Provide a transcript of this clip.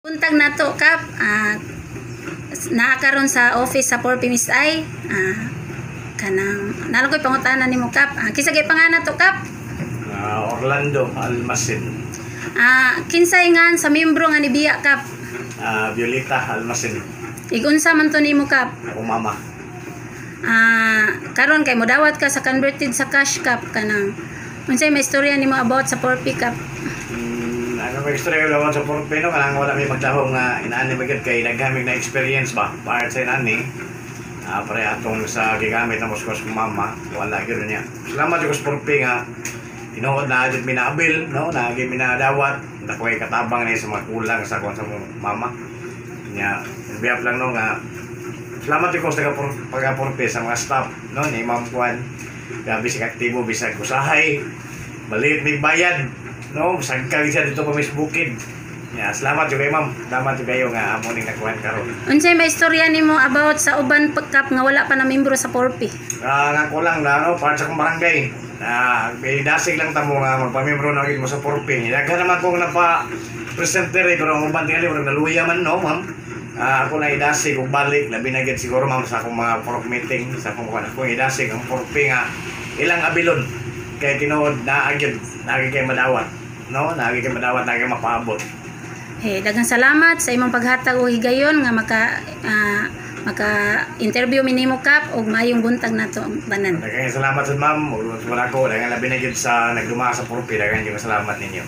Buntag na to kap naakaron sa office sa 4 Miss I kanang nalagoy pangutanan nimo kap kisa gay pangana to kap Orlando Almacen. Kinsay ngan sa membro nga ni Biya kap Violeta Almacen. igunsa man to nimo kap Ako mama. karon kay modawat ka sa converted sa cash kap kanang unsay may istorya nimo about sa 4P kap? Ano may istorya ko sa Porpino kanang wala may magdahong nga inaani magid kay naghamig na experience ba para sa inani. Pare atong sa gigamit na muskos kong mama wala gyud niya. Salamat ko sa Porpi nga tinuod na agad minabil no naagi minadawat dakoy katabang ni sa mga kulang sa kon sa mama. Nya biyap lang no nga salamat ko sa pagka-Porpi sa mga staff no ni Ma'am Juan. Grabe si aktibo bisag usahay balit mig bayad no sagkag siya dito pa Bukid. Ya, salamat jud kay ma'am. Salamat jud kayo nga amo ning nakuha karon. Unsay may istorya nimo about sa uban pagkap nga wala pa na membro sa 4P? Nga kulang na no para sa kong barangay. May dasig lang tamo nga magpamembro na gid mo sa 4P. Daghan naman kong napa presenter pero ang uban tingali wala naluya man no ma'am. Ako na idasig og balik labi na gid siguro ma'am sa akong mga pork meeting sa akong kuan ako idasig ang 4P nga ilang abilon kay tinuod na agid nagi kay madawat no nagi kay madawat nagi mapaabot. Daghang salamat sa imong paghatag og higayon nga maka-interview mi nimo kap og maayong buntag nato ang tanan. Daghang salamat sa ma'am ug wala ko daghang labi na gid sa nagduma sa 4P daghang salamat ninyo.